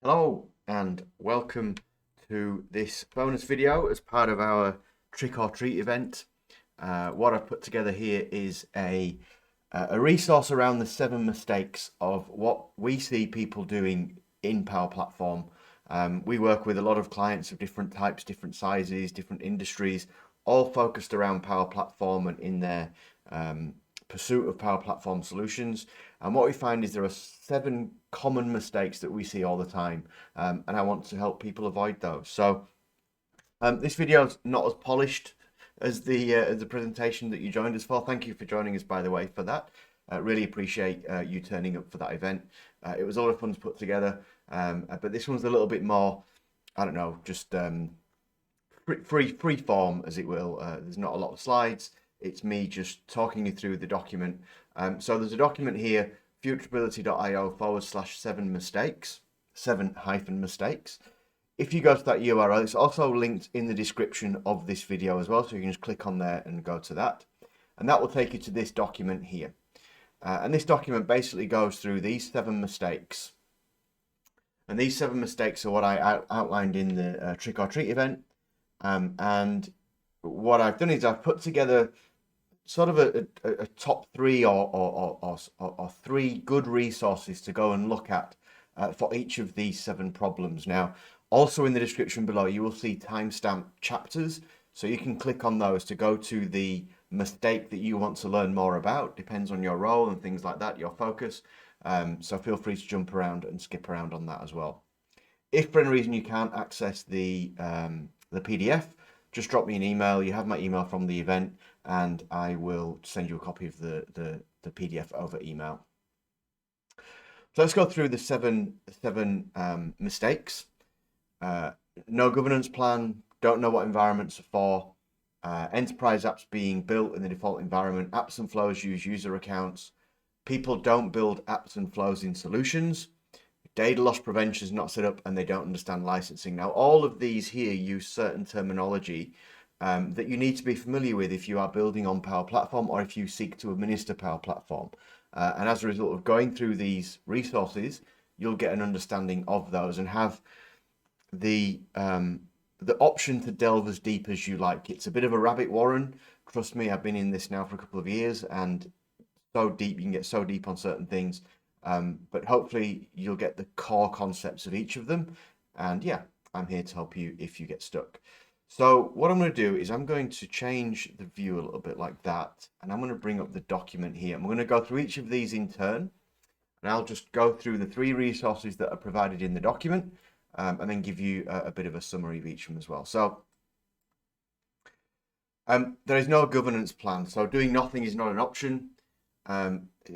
Hello and welcome to this bonus video as part of our trick or treat event. What I've put together here is a resource around the 7 mistakes of what we see people doing in Power Platform. We work with a lot of clients of different types, different sizes, different industries, all focused around Power Platform and in their pursuit of Power Platform solutions. And what we find is there are 7 common mistakes that we see all the time, and I want to help people avoid those. So this video is not as polished as the presentation that you joined us for. Thank you for joining us, by the way, for that. Really appreciate you turning up for that event. It was a lot of fun to put together, but this one's a little bit more, I don't know, just free form, as it will. There's not a lot of slides. It's me just talking you through the document. So there's a document here, futureability.io/7 mistakes, 7-mistakes. If you go to that URL, it's also linked in the description of this video as well. So you can just click on there and go to that. And that will take you to this document here. And this document basically goes through these 7 mistakes. And these 7 mistakes are what I outlined in the trick or treat event. And what I've done is I've put together sort of a top 3 or 3 good resources to go and look at for each of these 7 problems. Now, also in the description below, you will see timestamp chapters, so you can click on those to go to the mistake that you want to learn more about. Depends on your role and things like that, your focus. So feel free to jump around and skip around on that as well. If for any reason you can't access the PDF, just drop me an email. You have my email from the event, and I will send you a copy of the PDF over email. So let's go through the seven mistakes. No governance plan, don't know what environments are for, enterprise apps being built in the default environment, apps and flows use user accounts, people don't build apps and flows in solutions, data loss prevention is not set up, and they don't understand licensing. Now, all of these here use certain terminology that you need to be familiar with if you are building on Power Platform or if you seek to administer Power Platform. And as a result of going through these resources, you'll get an understanding of those and have the option to delve as deep as you like. It's a bit of a rabbit warren. Trust me, I've been in this now for a couple of years, and so deep, you can get so deep on certain things. But hopefully you'll get the core concepts of each of them. And yeah, I'm here to help you if you get stuck. So what I'm going to do is I'm going to change the view a little bit like that. And I'm going to bring up the document here. I'm going to go through each of these in turn. And I'll just go through the 3 resources that are provided in the document, and then give you a bit of a summary of each of them as well. So there is no governance plan. So doing nothing is not an option.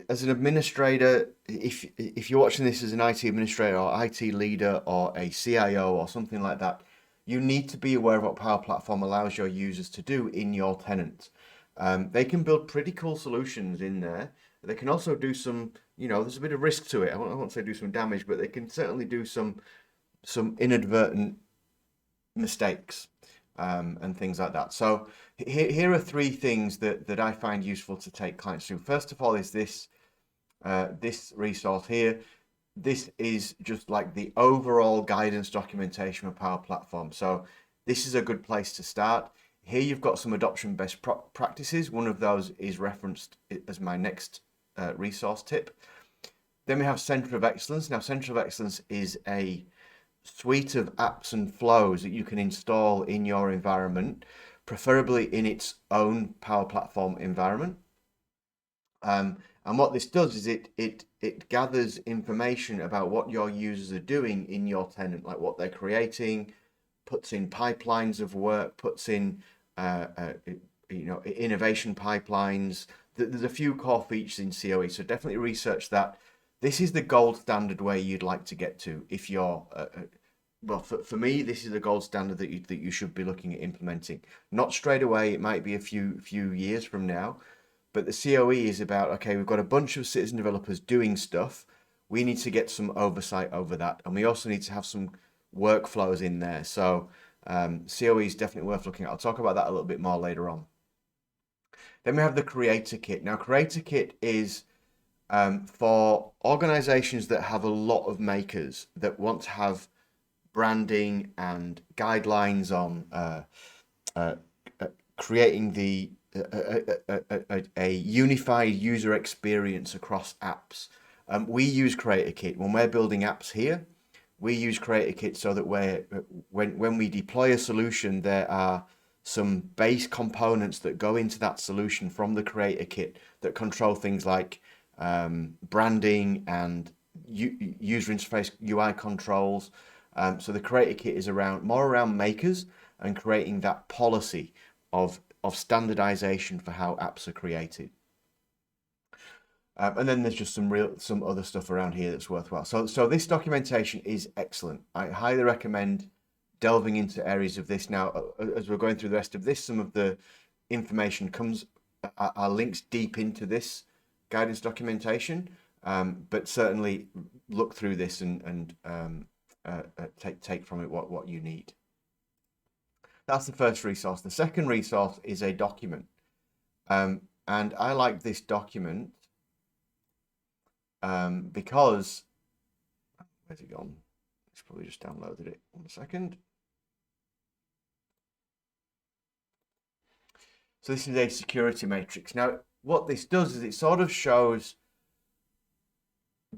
As an administrator, if you're watching this as an IT administrator or IT leader or a CIO or something like that, you need to be aware of what Power Platform allows your users to do in your tenant. They can build pretty cool solutions in there. They can also do some, there's a bit of risk to it. I won't say do some damage, but they can certainly do some inadvertent mistakes and things like that. So here are 3 things that I find useful to take clients through. First of all is this resource here. This is just like the overall guidance documentation of Power Platform. So this is a good place to start. Here you've got some adoption best practices. One of those is referenced as my next resource tip. Then we have Center of Excellence. Now, Center of Excellence is a suite of apps and flows that you can install in your environment, preferably in its own Power Platform environment. And what this does is it gathers information about what your users are doing in your tenant, like what they're creating, puts in pipelines of work, puts in innovation pipelines. There's a few core features in COE, so definitely research that. This is the gold standard way you'd like to get to if you're well, for me, this is the gold standard that you should be looking at implementing. Not straight away. It might be a few years from now. But the COE is about, okay, we've got a bunch of citizen developers doing stuff. We need to get some oversight over that. And we also need to have some workflows in there. So COE is definitely worth looking at. I'll talk about that a little bit more later on. Then we have the Creator Kit. Now, Creator Kit is For organizations that have a lot of makers that want to have branding and guidelines on uh, creating a unified user experience across apps. We use CreatorKit when we're building apps here. We use CreatorKit so that when we deploy a solution, there are some base components that go into that solution from the CreatorKit that control things like branding and user interface UI controls. So the CreatorKit is more around makers and creating that policy of standardization for how apps are created. And then there's just some other stuff around here that's worthwhile. So this documentation is excellent. I highly recommend delving into areas of this. Now, as we're going through the rest of this, some of the information are links deep into this guidance documentation, but certainly look through this and take from it what you need. That's the first resource. The second resource is a document. And I like this document because, where's it gone? It's probably just downloaded it. 1 second. So this is a security matrix. Now, what this does is it sort of shows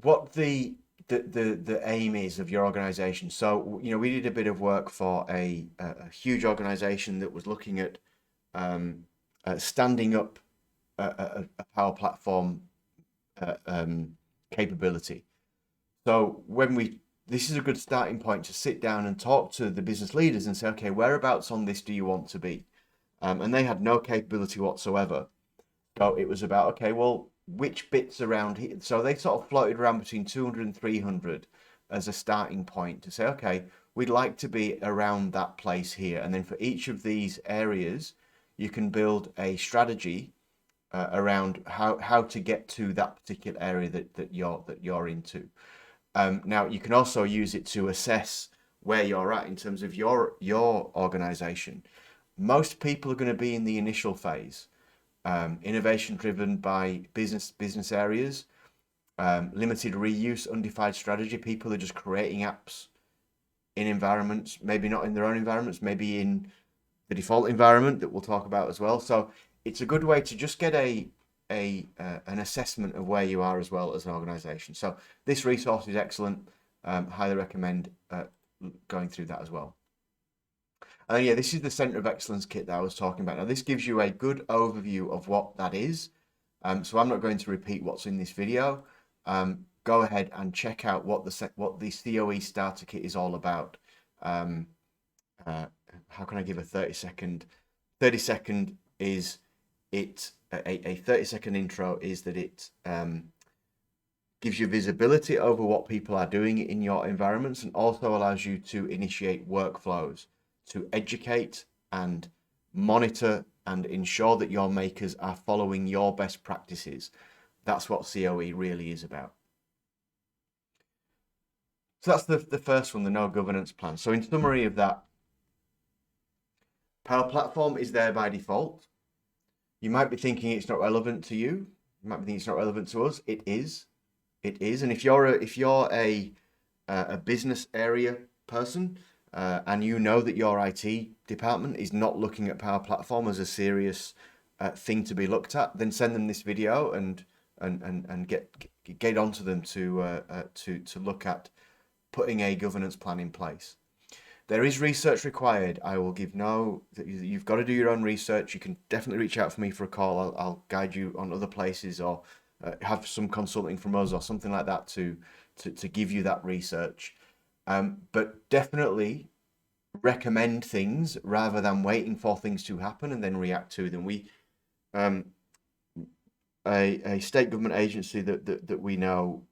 what the aim is of your organization. So, we did a bit of work for a huge organization that was looking at standing up a Power Platform capability. So this is a good starting point to sit down and talk to the business leaders and say, okay, whereabouts on this do you want to be? And they had no capability whatsoever. So it was about, okay, well, which bits around here? So they sort of floated around between 200 and 300 as a starting point to say, okay, we'd like to be around that place here. And then for each of these areas, you can build a strategy around how to get to that particular area that you're into. Now, you can also use it to assess where you're at in terms of your organization. Most people are going to be in the initial phase. Innovation driven by business areas, limited reuse, undefined strategy. People are just creating apps in environments, maybe not in their own environments, maybe in the default environment that we'll talk about as well. So it's a good way to just get an assessment of where you are as well as an organization. So this resource is excellent. Highly recommend going through that as well. And then, this is the Center of Excellence kit that I was talking about. Now, this gives you a good overview of what that is. So I'm not going to repeat what's in this video. Go ahead and check out what the COE starter kit is all about. How can I give a 30-second? 30-second is it a 30-second intro is that it gives you visibility over what people are doing in your environments and also allows you to initiate workflows to educate and monitor and ensure that your makers are following your best practices. That's what COE really is about. So that's the first one, the no governance plan. So in summary of that, Power Platform is there by default. You might be thinking it's not relevant to you. You might be thinking it's not relevant to us. It is. It is. And if you're a business area person, and you know that your IT department is not looking at Power Platform as a serious thing to be looked at, then send them this video and get onto them to look at putting a governance plan in place. There is research required. I will give you've got to do your own research. You can definitely reach out for me for a call. I'll guide you on other places or have some consulting from us or something like that to give you that research. But definitely recommend things rather than waiting for things to happen and then react to them. A state government agency that we know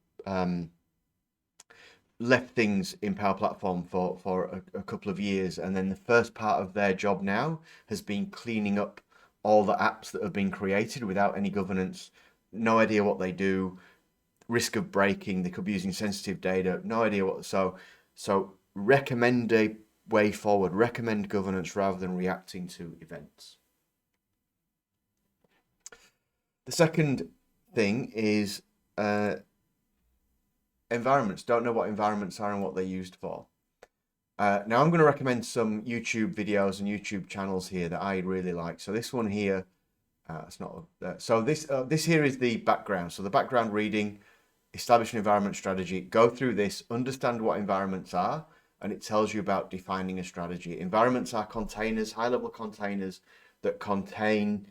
left things in Power Platform for a couple of years, and then the first part of their job now has been cleaning up all the apps that have been created without any governance. No idea what they do, risk of breaking, they could be using sensitive data, no idea what. So recommend a way forward, recommend governance rather than reacting to events. The second thing is environments, don't know what environments are and what they're used for. Now I'm going to recommend some YouTube videos and YouTube channels here that I really like. So this one here, it's not. This here is the background. So the background reading, establish an environment strategy. Go through this, understand what environments are, and it tells you about defining a strategy. Environments are containers, high-level containers that contain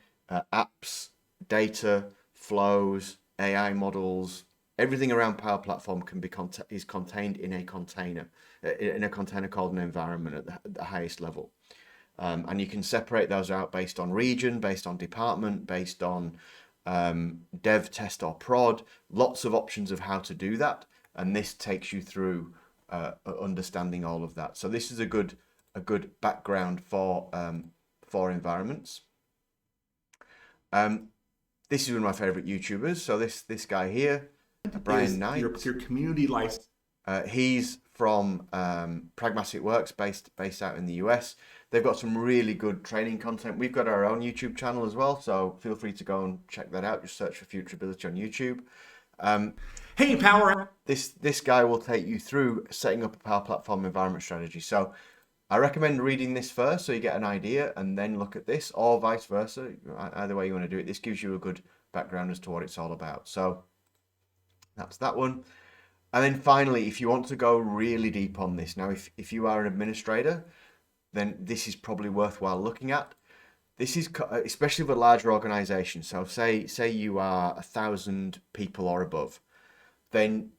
apps, data, flows, AI models. Everything around Power Platform can be is contained in a container called an environment at the highest level. And you can separate those out based on region, based on department, based on dev, test, or prod. Lots of options of how to do that, and this takes you through understanding all of that. So this is a good background for environments. This is one of my favorite YouTubers. So this guy here, Brian Knight. Your community license. He's from Pragmatic Works, based out in the US. They've got some really good training content. We've got our own YouTube channel as well, so feel free to go and check that out. Just search for FutureAbility on YouTube. Hey, Power! This guy will take you through setting up a Power Platform environment strategy. So I recommend reading this first so you get an idea and then look at this, or vice versa. Either way you want to do it. This gives you a good background as to what it's all about. So that's that one. And then finally, if you want to go really deep on this, now if you are an administrator, then this is probably worthwhile looking at. This is especially with a larger organization. So say you are 1,000 people or above, then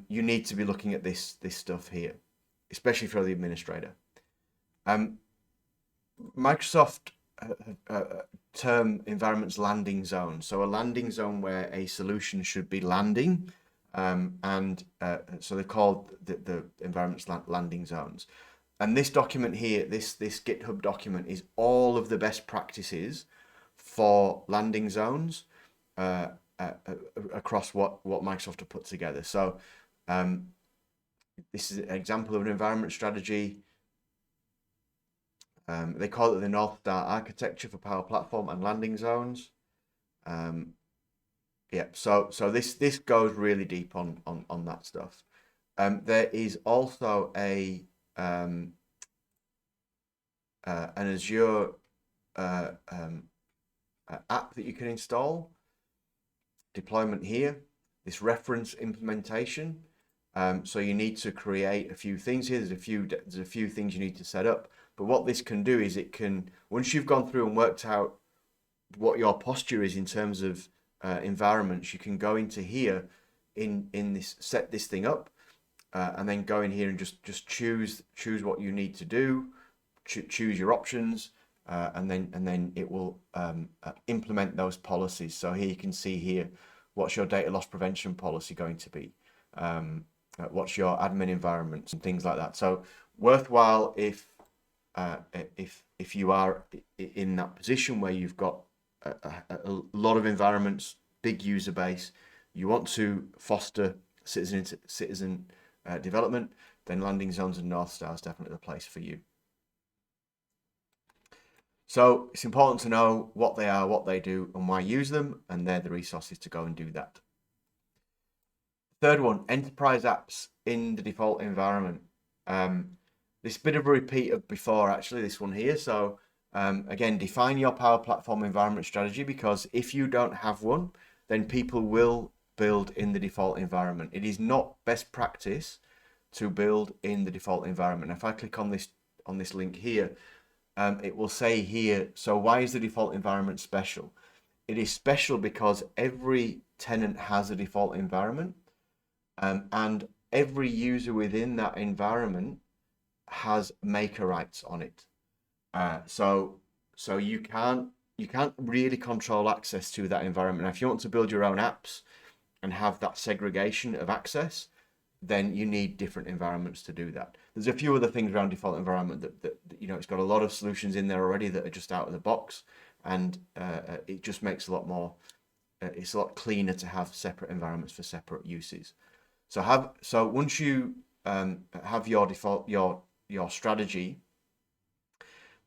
you need to be looking at this stuff here, especially for the administrator. Microsoft term environments landing zone. So a landing zone where a solution should be landing. So they're called the environments landing zones. And this document here, this GitHub document, is all of the best practices for landing zones across what Microsoft have put together. So this is an example of an environment strategy. They call it the North Star architecture for Power Platform and landing zones. Yeah, so this goes really deep on that stuff. There is also an Azure app that you can install. Deployment here. This reference implementation. So you need to create a few things here. There's a few things you need to set up. But what this can do is it can, once you've gone through and worked out what your posture is in terms of environments, you can go into here in this, set this thing up, and then go in here and just choose what you need to do, choose your options, and then it will implement those policies. So here you can see here, what's your data loss prevention policy going to be, what's your admin environments and things like that. So worthwhile if you are in that position where you've got a lot of environments, big user base, you want to foster citizen development, then landing zones and North Star is definitely the place for you. So it's important to know what they are, what they do, and why use them, and they're the resources to go and do that. Third one, enterprise apps in the default environment. This bit of a repeat of before, actually, this one here. So again, define your Power Platform environment strategy, because if you don't have one, then people will build in the default environment. It is not best practice to build in the default environment. If I click on this link here, it will say here, so why is the default environment special? It is special because every tenant has a default environment, and every user within that environment has maker rights on it. So you can't really control access to that environment. Now, if you want to build your own apps and have that segregation of access, then you need different environments to do that. There's a few other things around default environment that you know, it's got a lot of solutions in there already that are just out of the box, and it just makes a lot more. It's a lot cleaner to have separate environments for separate uses. So once you have your default your strategy,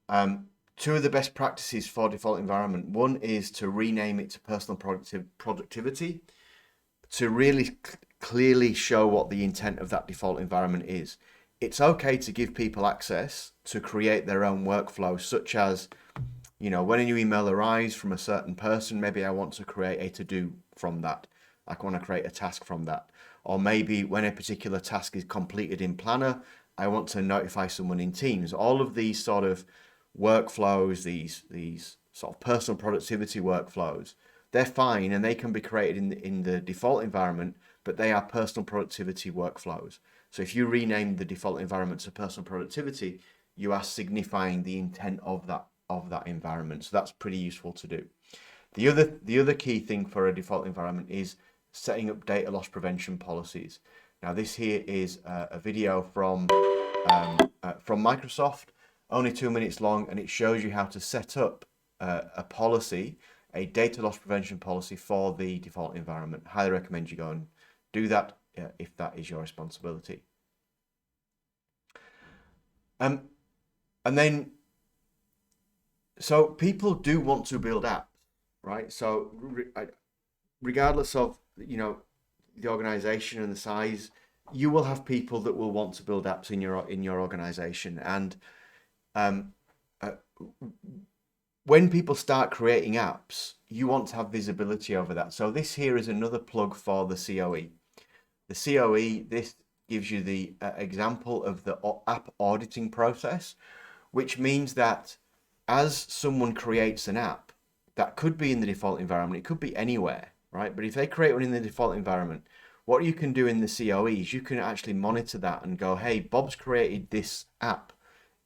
two of the best practices for default environment. One is to rename it to personal productivity. to really clearly show what the intent of that default environment is. It's okay to give people access to create their own workflow, such as, when a new email arrives from a certain person, maybe I want to create a to-do from that. I want to create a task from that. Or maybe when a particular task is completed in Planner, I want to notify someone in Teams. All of these sort of workflows, these sort of personal productivity workflows, they're fine and they can be created in the default environment, but they are personal productivity workflows. So if you rename the default environment to personal productivity, you are signifying the intent of that environment. So that's pretty useful to do. The other key thing for a default environment is setting up data loss prevention policies. Now this here is a video from Microsoft, only 2 minutes long, and it shows you how to set up a policy, a data loss prevention policy for the default environment. Highly recommend you go and do that if that is your responsibility. And then, so people do want to build apps, right? So regardless of, the organization and the size, you will have people that will want to build apps in your organization. And when people start creating apps, you want to have visibility over that. So this here is another plug for the COE. The COE, this gives you the example of the app auditing process, which means that as someone creates an app, that could be in the default environment, it could be anywhere, right? But if they create one in the default environment, what you can do in the COE is you can actually monitor that and go, hey, Bob's created this app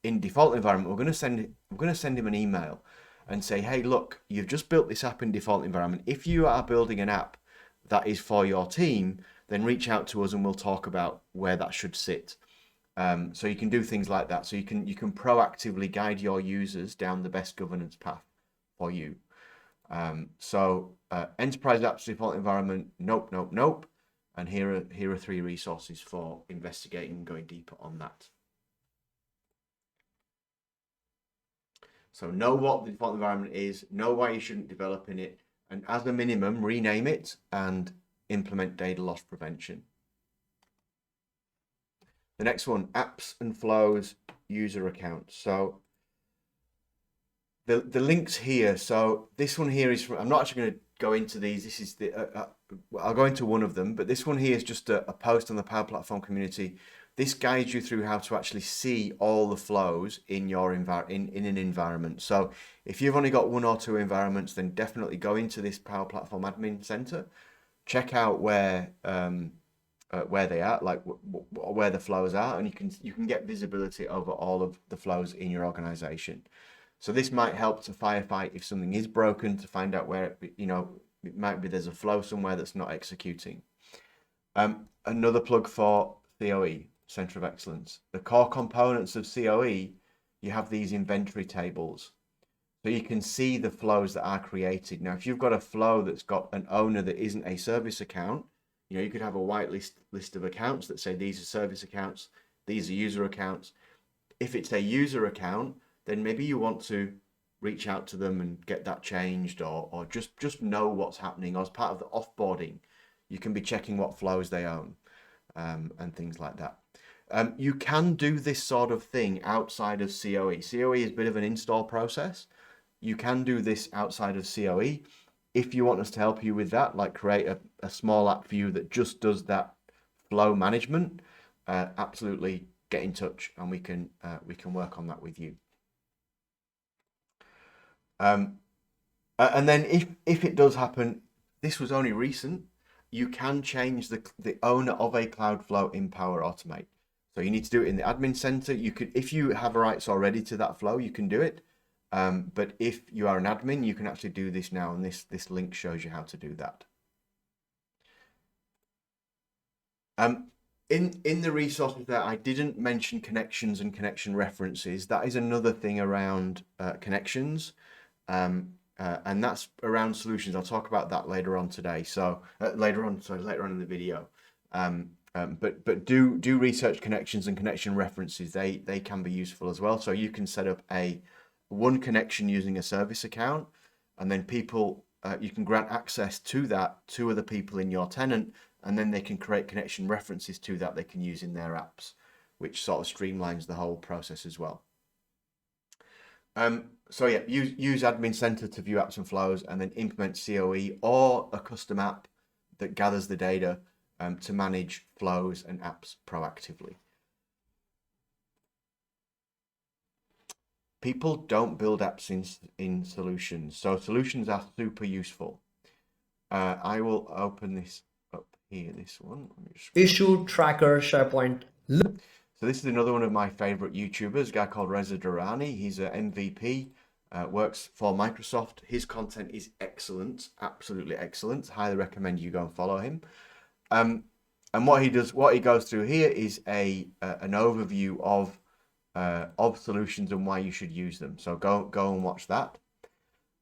in default environment. We're going to send him an email and say, hey, look, you've just built this app in default environment. If you are building an app that is for your team, then reach out to us and we'll talk about where that should sit. So you can do things like that. So you can proactively guide your users down the best governance path for you. Enterprise apps default environment, nope. And here are 3 resources for investigating and going deeper on that. So know what the default environment is, know why you shouldn't develop in it, and as a minimum, rename it and implement data loss prevention. The next one, apps and flows, user accounts. So the links here. So this one here is from, I'm not actually going to go into these. This is the, I'll go into one of them, but this one here is just a post on the Power Platform community. This guides you through how to actually see all the flows in your in an environment. So if you've only got 1 or 2 environments, then definitely go into this Power Platform Admin Center, check out where they are, like where the flows are, and you can get visibility over all of the flows in your organization. So this might help to firefight if something is broken, to find out where it might be there's a flow somewhere that's not executing. Another plug for COE, Center of Excellence. The core components of COE, you have these inventory tables. So you can see the flows that are created. Now, if you've got a flow that's got an owner that isn't a service account, you could have a white list of accounts that say these are service accounts, these are user accounts. If it's a user account, then maybe you want to reach out to them and get that changed, or just know what's happening. Or as part of the offboarding, you can be checking what flows they own, and things like that. You can do this sort of thing outside of COE. COE is a bit of an install process. You can do this outside of COE. If you want us to help you with that, like create a small app for you that just does that flow management, absolutely get in touch and we can work on that with you. And then if it does happen, this was only recent, you can change the owner of a Cloudflow in Power Automate. So you need to do it in the admin center. You could, if you have rights already to that flow, you can do it. But if you are an admin, you can actually do this now, and this link shows you how to do that. In the resources there, I didn't mention connections and connection references. That is another thing around connections, and that's around solutions. I'll talk about that later on today. So later on in the video. But do research connections and connection references. They can be useful as well. So you can set up one connection using a service account, and then people you can grant access to that to other people in your tenant, and then they can create connection references to that they can use in their apps, which sort of streamlines the whole process as well. So yeah, use Admin Center to view apps and flows, and then implement COE or a custom app that gathers the data to manage flows and apps proactively. People don't build apps in solutions, so solutions are super useful. I will open this up here, this one. Issue tracker SharePoint. So this is another one of my favorite YouTubers, a guy called Reza Durrani. He's an MVP, works for Microsoft. His content is excellent, absolutely excellent. Highly recommend you go and follow him. And what he goes through here is an overview of solutions and why you should use them. So go and watch that.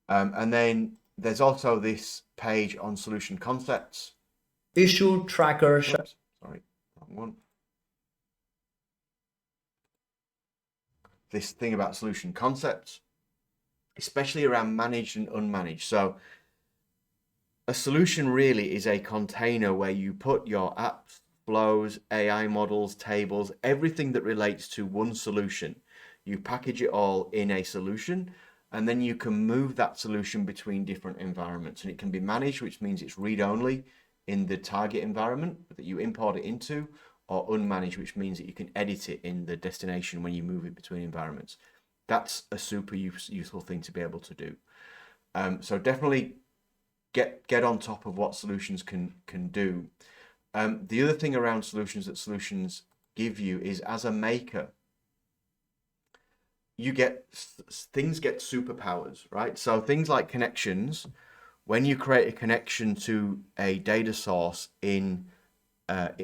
And then there's also this page on solution concepts. Issue tracker. Oops, sorry, wrong one. This thing about solution concepts, especially around managed and unmanaged. So a solution really is a container where you put your apps, flows, AI models, tables, everything that relates to one solution. You package it all in a solution, and then you can move that solution between different environments. And it can be managed, which means it's read-only in the target environment that you import it into, or unmanaged, which means that you can edit it in the destination when you move it between environments. That's a super useful thing to be able to do. So definitely get on top of what solutions can do. The other thing around solutions that solutions give you is, as a maker, things get superpowers, right? So things like connections. When you create a connection to a data source in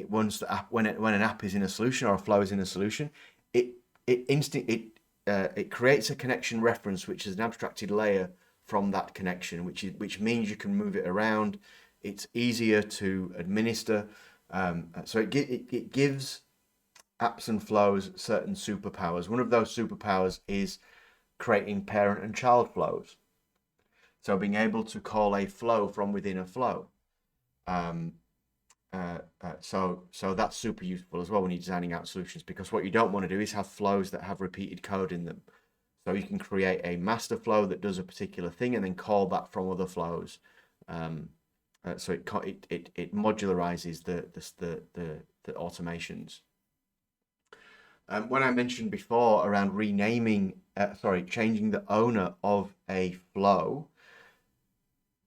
once the app, when an app is in a solution or a flow is in a solution, it creates a connection reference, which is an abstracted layer from that connection, which means you can move it around. It's easier to administer. So it gives apps and flows certain superpowers. One of those superpowers is creating parent and child flows. So being able to call a flow from within a flow. So that's super useful as well when you're designing out solutions, because what you don't want to do is have flows that have repeated code in them. So you can create a master flow that does a particular thing and then call that from other flows. So it modularizes the automations. When I mentioned before around changing the owner of a flow,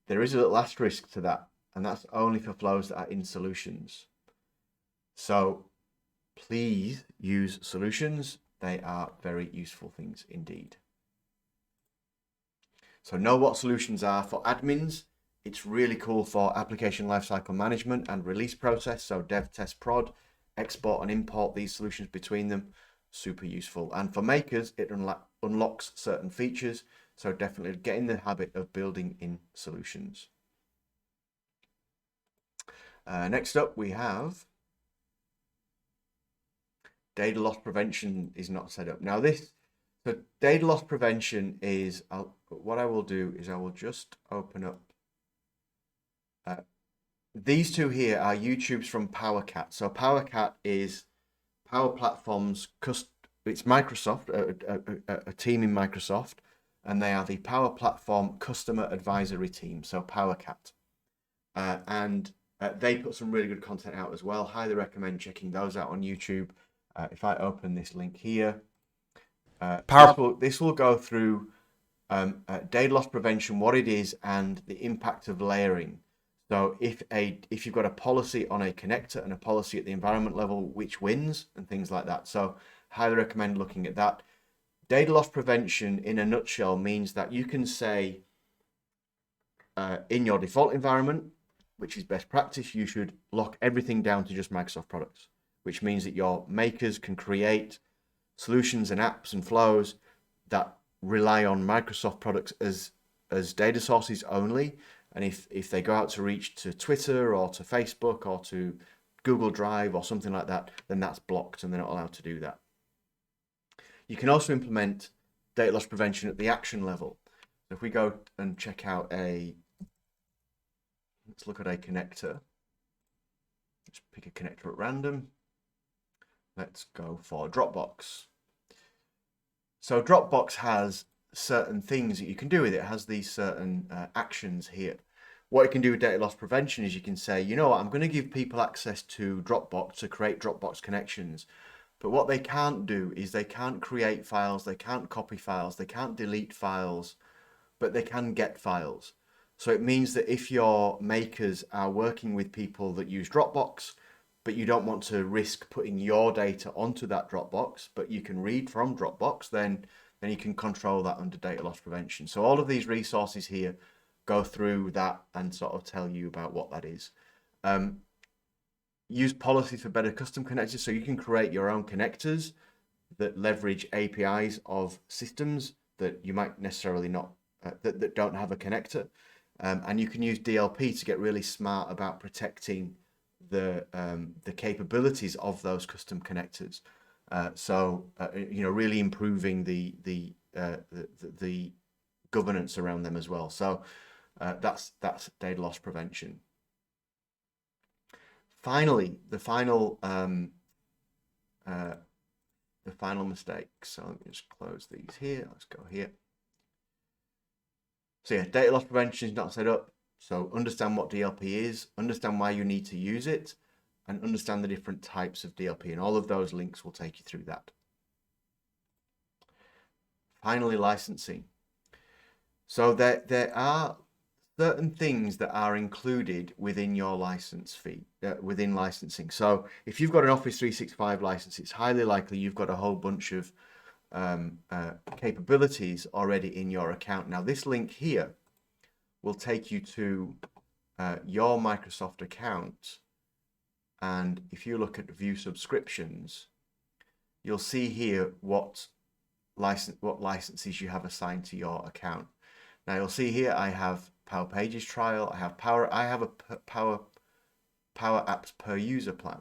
there is a little asterisk to that, and that's only for flows that are in solutions. So please use solutions. They are very useful things indeed. So know what solutions are. For admins, it's really cool for application lifecycle management and release process. So dev, test, prod, export and import these solutions between them, super useful. And for makers, it unlocks certain features. So definitely get in the habit of building in solutions. Next up, we have data loss prevention is not set up. Now so data loss prevention is, what I will do is I will just open up. These two here are YouTubes from PowerCat. So PowerCat is Power Platform's, it's Microsoft, a team in Microsoft, and they are the Power Platform Customer Advisory Team, so PowerCat. And they put some really good content out as well. Highly recommend checking those out on YouTube. If I open this link here, this will go through data loss prevention, what it is, and the impact of layering. So if you've got a policy on a connector and a policy at the environment level, which wins, and things like that. So highly recommend looking at that. Data loss prevention in a nutshell means that you can say in your default environment, which is best practice, you should lock everything down to just Microsoft products, which means that your makers can create solutions and apps and flows that rely on Microsoft products as data sources only. And if they go out to reach to Twitter or to Facebook or to Google Drive or something like that, then that's blocked and they're not allowed to do that. You can also implement data loss prevention at the action level. So if we go and check out a Let's look at a connector. Let's pick a connector at random. Let's go for Dropbox. So Dropbox has certain things that you can do with it. It has these certain actions here. What you can do with data loss prevention is you can say, you know what, I'm going to give people access to Dropbox to create Dropbox connections. But what they can't do is they can't create files, they can't copy files, they can't delete files, but they can get files. So it means that if your makers are working with people that use Dropbox, but you don't want to risk putting your data onto that Dropbox, but you can read from Dropbox, then you can control that under data loss prevention. So all of these resources here go through that and sort of tell you about what that is. Use policies for better custom connectors, so you can create your own connectors that leverage APIs of systems that you might necessarily not, that don't have a connector. And you can use DLP to get really smart about protecting the capabilities of those custom connectors. You know, really improving the governance around them as well. So that's data loss prevention. Finally, the final mistake. So let me just close these here. Let's go here. So yeah, data loss prevention is not set up. So understand what DLP is, understand why you need to use it, and understand the different types of DLP. And all of those links will take you through that. Finally, licensing. So there are certain things that are included within your license fee, within licensing. So if you've got an Office 365 license, it's highly likely you've got a whole bunch of capabilities already in your account. Now this link here will take you to your Microsoft account, and if you look at view subscriptions, you'll see here what licenses you have assigned to your account. Now you'll see here I have Power Pages trial, I have a Power Apps per user plan.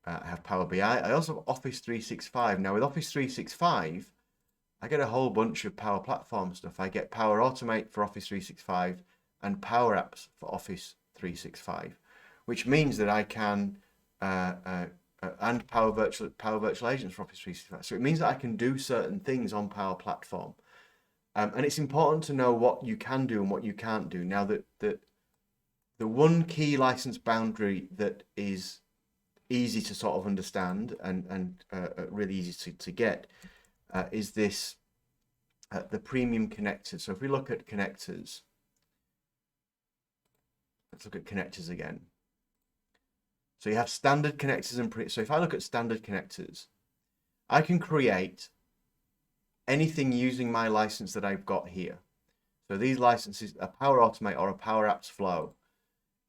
I have Power BI. I also have Office 365. Now with Office 365, I get a whole bunch of Power Platform stuff. I get Power Automate for Office 365 and Power Apps for Office 365, which means that I can and Power Virtual Agents for Office 365. So it means that I can do certain things on Power Platform. And it's important to know what you can do and what you can't do. Now, the one key license boundary that is easy to sort of understand and really easy to get is this, the premium connectors. So if we look at connectors, let's look at connectors again. So you have standard connectors and so if I look at standard connectors, I can create anything using my license that I've got here. So these licenses, a Power Automate or a Power Apps Flow,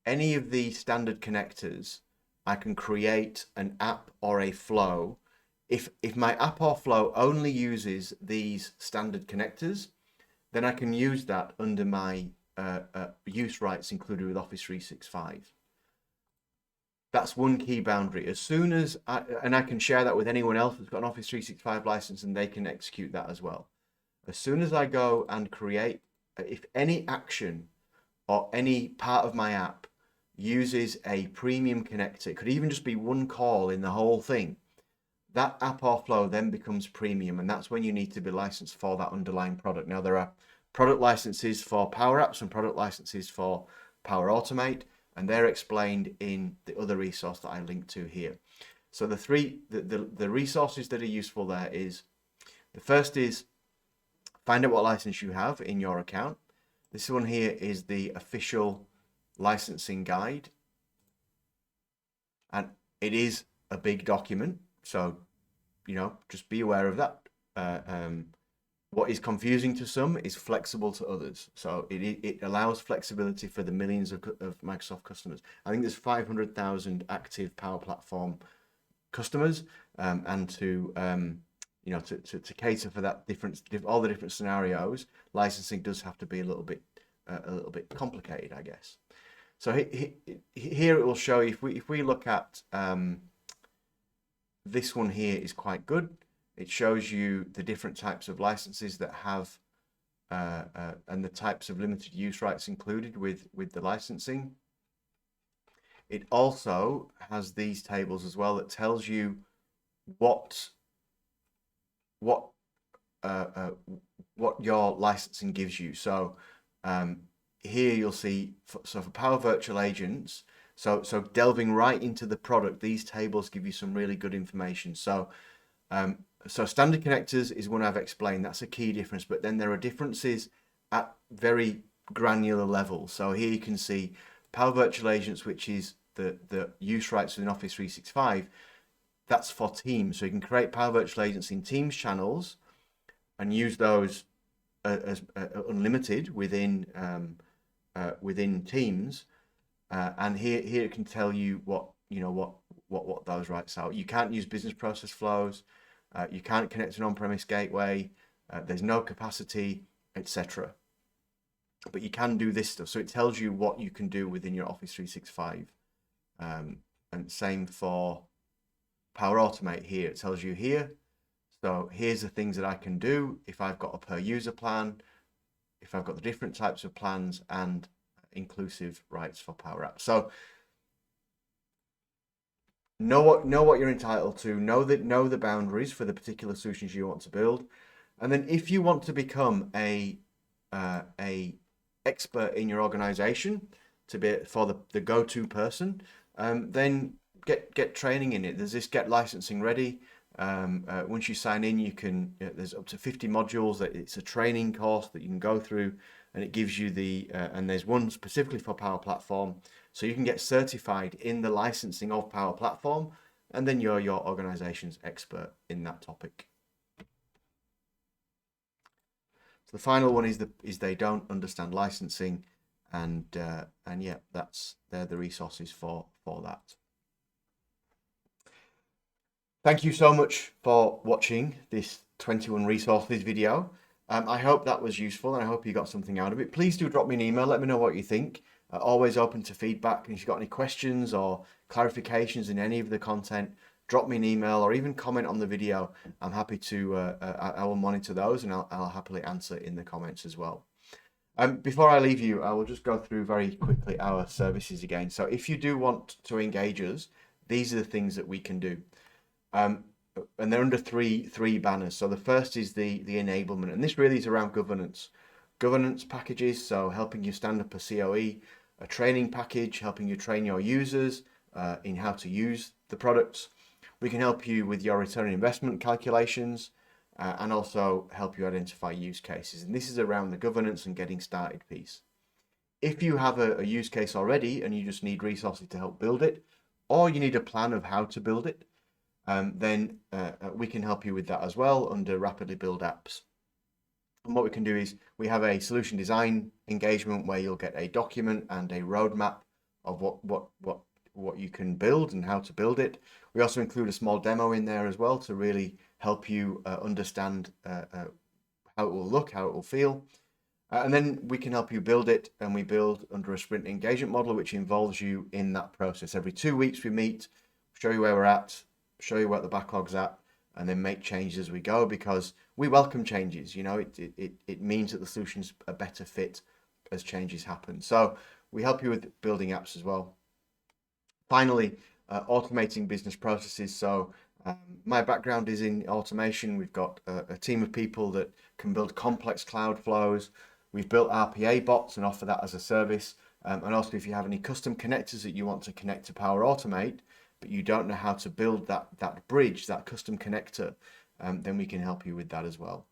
any of these standard connectors, I can create an app or a flow. If my app or flow only uses these standard connectors, then I can use that under my use rights included with Office 365. That's one key boundary. As soon as I can share that with anyone else that's got an Office 365 license, and they can execute that as well. As soon as I go and create, if any action or any part of my app uses a premium connector, it could even just be one call in the whole thing, that app or flow then becomes premium, and that's when you need to be licensed for that underlying product. Now there are product licenses for Power Apps and product licenses for Power Automate, and they're explained in the other resource that I linked to here. So the resources that are useful there is, the first is find out what license you have in your account. This one here is the official licensing guide, and it is a big document, so you know, just be aware of that. What is confusing to some is flexible to others. So it allows flexibility for the millions of Microsoft customers. I think there's 500,000 active Power Platform customers, and to you know, to cater for that all the different scenarios, licensing does have to be a little bit complicated, I guess. So here it will show you, if we look at this one here is quite good. It shows you the different types of licenses that have and the types of limited use rights included with the licensing. It also has these tables as well that tells you what your licensing gives you. So here you'll see, so for Power Virtual Agents, so delving right into the product, these tables give you some really good information. So standard connectors is one I've explained. That's a key difference, but then there are differences at very granular levels. So here you can see Power Virtual Agents, which is the use rights within Office 365. That's for Teams. So you can create Power Virtual Agents in Teams channels and use those as unlimited within Teams. And here it can tell you what those rights are. You can't use business process flows. You can't connect to an on-premise gateway. There's no capacity, etc. But you can do this stuff. So it tells you what you can do within your Office 365. And same for Power Automate here. It tells you here. So here's the things that I can do if I've got a per user plan, if I've got the different types of plans and inclusive rights for Power Apps. So know what you're entitled to, know the boundaries for the particular solutions you want to build. And then if you want to become a expert in your organization, to be for the go-to person, then get training in it. There's this Get Licensing Ready. Once you sign in, you can, there's up to 50 modules. That it's a training course that you can go through, and it gives you the and there's one specifically for Power Platform, so you can get certified in the licensing of Power Platform, and then you're your organization's expert in that topic. So the final one is they don't understand licensing, and yeah, they're the resources for that. Thank you so much for watching this 21 resources video. I hope that was useful, and I hope you got something out of it. Please do drop me an email. Let me know what you think. Always open to feedback. And if you've got any questions or clarifications in any of the content, drop me an email or even comment on the video. I'm happy to, I will monitor those, and I'll happily answer in the comments as well. Before I leave you, I will just go through very quickly our services again. So if you do want to engage us, these are the things that we can do. And they're under three banners. So the first is the enablement, and this really is around governance packages. So helping you stand up a COE, a training package, helping you train your users in how to use the products. We can help you with your return on investment calculations, and also help you identify use cases. And this is around the governance and getting started piece. If you have a use case already and you just need resources to help build it, or you need a plan of how to build it, then we can help you with that as well under Rapidly Build Apps. And what we can do is we have a solution design engagement where you'll get a document and a roadmap of what you can build and how to build it. We also include a small demo in there as well to really help you understand how it will look, how it will feel. And then we can help you build it, and we build under a sprint engagement model, which involves you in that process. Every 2 weeks we meet, show you where we're at, show you what the backlog's at, and then make changes as we go, because we welcome changes. You know, it means that the solution's a better fit as changes happen. So we help you with building apps as well. Finally, automating business processes. So my background is in automation. We've got a team of people that can build complex cloud flows. We've built RPA bots and offer that as a service. And also, if you have any custom connectors that you want to connect to Power Automate, but you don't know how to build that bridge, that custom connector, then we can help you with that as well.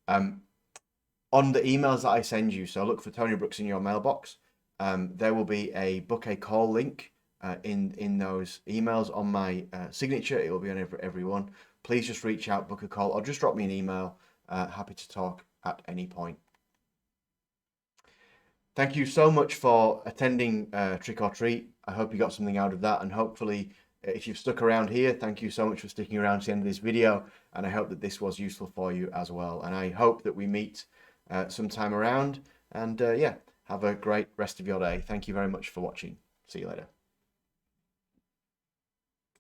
On the emails that I send you, so look for Tony Brooks in your mailbox. There will be a book a call link in those emails on my signature. It will be on every one. Please just reach out, book a call, or just drop me an email. Happy to talk at any point. Thank you so much for attending Trick or Treat. I hope you got something out of that, and hopefully if you've stuck around here, thank you so much for sticking around to the end of this video, and I hope that this was useful for you as well. And I hope that we meet sometime around, and yeah, have a great rest of your day. Thank you very much for watching. See you later.